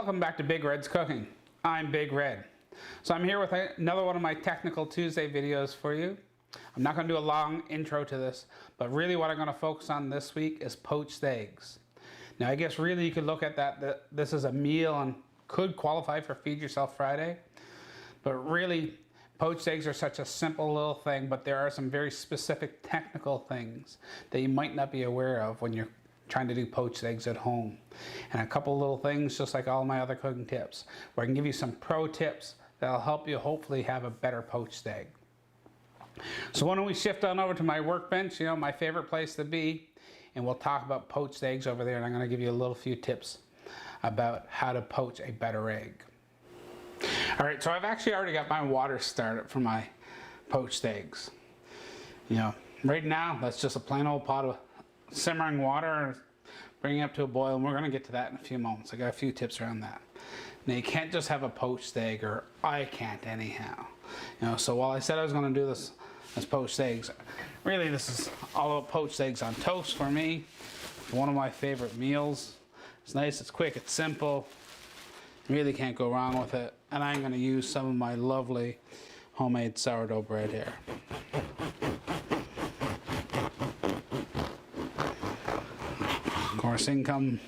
Welcome back to Big Red's Cooking. I'm Big Red. So I'm here with another one of my Technical Tuesday videos for you. I'm not going to do a long intro to this, but really what I'm going to focus on this week is poached eggs. Now I guess really you could look at that this is a meal and could qualify for Feed Yourself Friday, but really poached eggs are such a simple little thing, but there are some very specific technical things that you might not be aware of when you're trying to do poached eggs at home. And a couple little things, just like all my other cooking tips, where I can give you some pro tips that'll help you hopefully have a better poached egg. So why don't we shift on over to my workbench, my favorite place to be, and we'll talk about poached eggs over there, and I'm going to give you a few tips about how to poach a better egg. Alright, so I've actually already got my water started for my poached eggs. Right now that's just a plain old pot of simmering water, bring it up to a boil, and we're going to get to that in a few moments. I got a few tips around that. Now you can't just have a poached egg, or I can't anyhow. So while I said I was going to do this as poached eggs, really this is all about poached eggs on toast for me. One of my favorite meals. It's nice, it's quick, it's simple. Really can't go wrong with it. And I'm going to use some of my lovely homemade sourdough bread here. Of course, in comes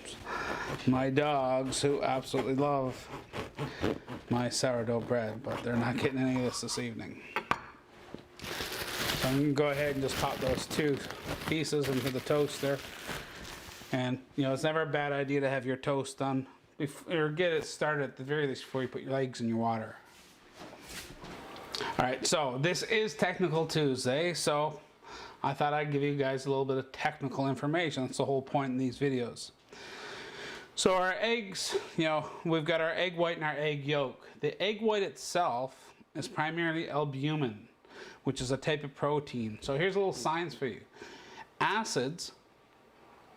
my dogs, who absolutely love my sourdough bread, but they're not getting any of this evening. So I'm going to go ahead and just pop those two pieces into the toaster. And it's never a bad idea to have your toast done or get it started at the very least before you put your eggs in your water. Alright, so this is Technical Tuesday, so I thought I'd give you guys a little bit of technical information. That's the whole point in these videos. So our eggs, we've got our egg white and our egg yolk. The egg white itself is primarily albumin, which is a type of protein. So here's a little science for you. Acids,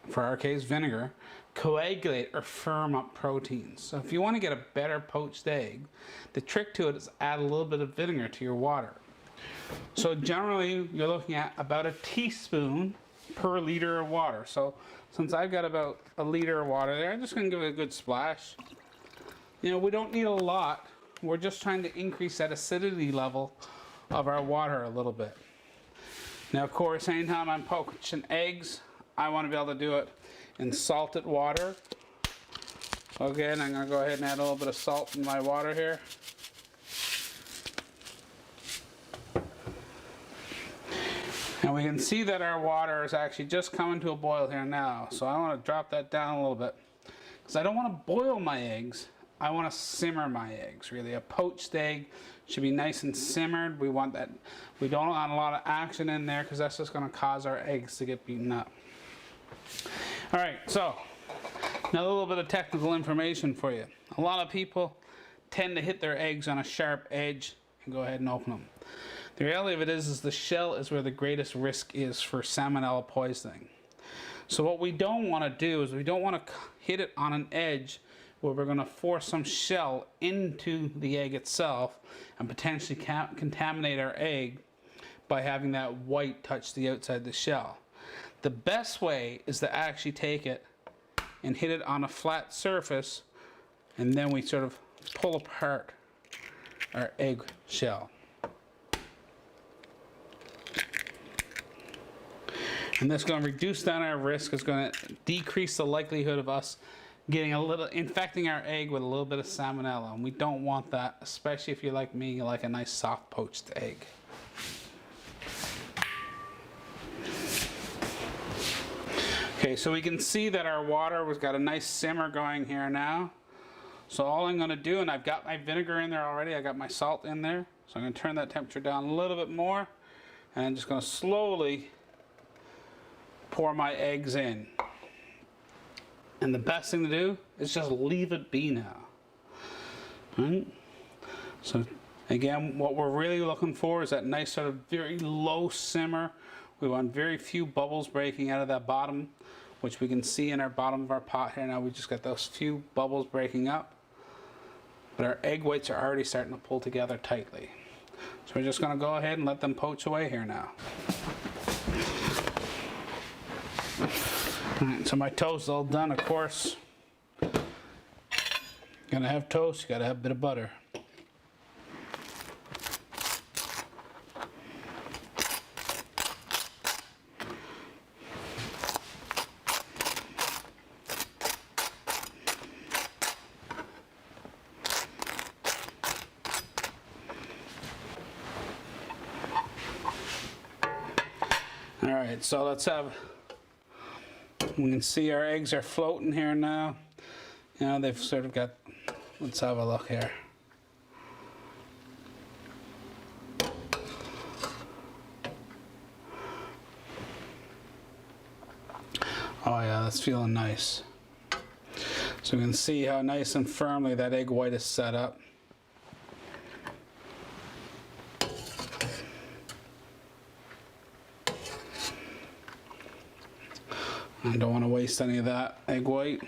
for our case vinegar, coagulate or firm up proteins. So if you want to get a better poached egg, the trick to it is add a little bit of vinegar to your water. So generally you're looking at about a teaspoon per liter of water. So since I've got about a liter of water there, I'm just going to give it a good splash. We don't need a lot. We're just trying to increase that acidity level of our water a little bit. Now of course, anytime I'm poaching eggs, I want to be able to do it in salted water. So again, I'm going to go ahead and add a little bit of salt in my water here. And we can see that our water is actually just coming to a boil here now. So I want to drop that down a little bit, because I don't want to boil my eggs. I want to simmer my eggs, really. A poached egg should be nice and simmered. We want that. We don't want a lot of action in there, because that's just going to cause our eggs to get beaten up. Alright, so now a little bit of technical information for you. A lot of people tend to hit their eggs on a sharp edge and go ahead and open them. The reality of it is the shell is where the greatest risk is for salmonella poisoning. So what we don't want to do is we don't want to hit it on an edge where we're going to force some shell into the egg itself and potentially contaminate our egg by having that white touch the outside of the shell. The best way is to actually take it and hit it on a flat surface, and then we sort of pull apart our egg shell. And this is going to reduce down our risk. It's going to decrease the likelihood of us getting infecting our egg with a little bit of salmonella, and we don't want that, especially if you're like me, you like a nice soft poached egg. Okay, so we can see that our water has got a nice simmer going here now. So all I'm going to do, and I've got my vinegar in there already, I got my salt in there, so I'm going to turn that temperature down a little bit more, and I'm just going to slowly pour my eggs in. And the best thing to do is just leave it be now. Right? So again, what we're really looking for is that nice sort of very low simmer. We want very few bubbles breaking out of that bottom, which we can see in our bottom of our pot here now. We just got those few bubbles breaking up, but our egg whites are already starting to pull together tightly. So we're just going to go ahead and let them poach away here now. Alright, so my toast is all done, of course. Gonna have toast, you gotta have a bit of butter. All right, so let's have, we can see our eggs are floating here now. You know, they've sort of got, let's have a look here. Oh yeah, that's feeling nice. So we can see how nice and firmly that egg white is set up. I don't want to waste any of that egg white.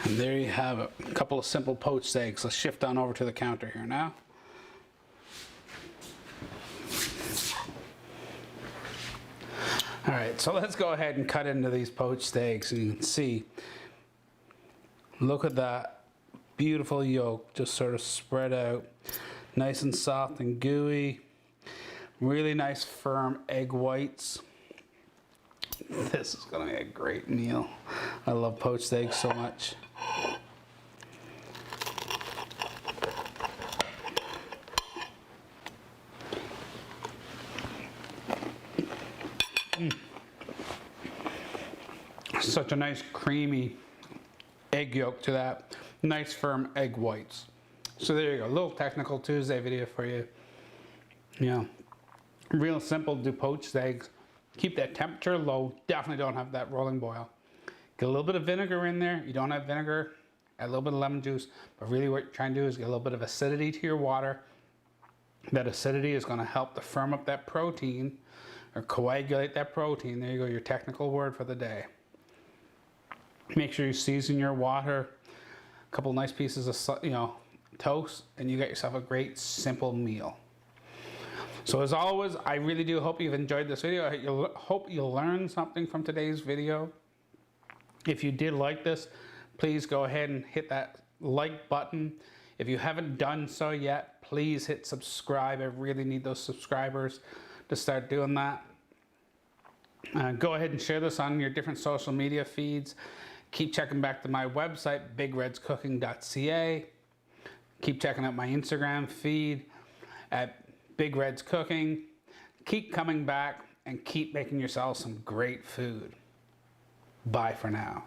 And there you have it, a couple of simple poached eggs. Let's shift on over to the counter here now. All right, so let's go ahead and cut into these poached eggs. And you can see, look at that beautiful yolk just sort of spread out, nice and soft and gooey. Really nice firm egg whites. This is gonna be a great meal. I love poached eggs so much. Such a nice creamy egg yolk to that. Nice firm egg whites. So there you go, a little technical Tuesday video for you. You know, real simple to do poached eggs. Keep that temperature low, definitely don't have that rolling boil. Get a little bit of vinegar in there. You don't have vinegar, add a little bit of lemon juice, but really what you're trying to do is get a little bit of acidity to your water. That acidity is gonna help to firm up that protein or coagulate that protein. There you go, your technical word for the day. Make sure you season your water, a couple nice pieces of, you know, toast, and you got yourself a great simple meal. So as always, I really do hope you've enjoyed this video. I hope you learned something from today's video. If you did like this, please go ahead and hit that like button. If you haven't done so yet, please hit subscribe. I really need those subscribers to start doing that. Go ahead and share this on your different social media feeds. Keep checking back to my website, bigredscooking.ca. Keep checking out my Instagram feed at Big Red's Cooking. Keep coming back and keep making yourself some great food. Bye for now.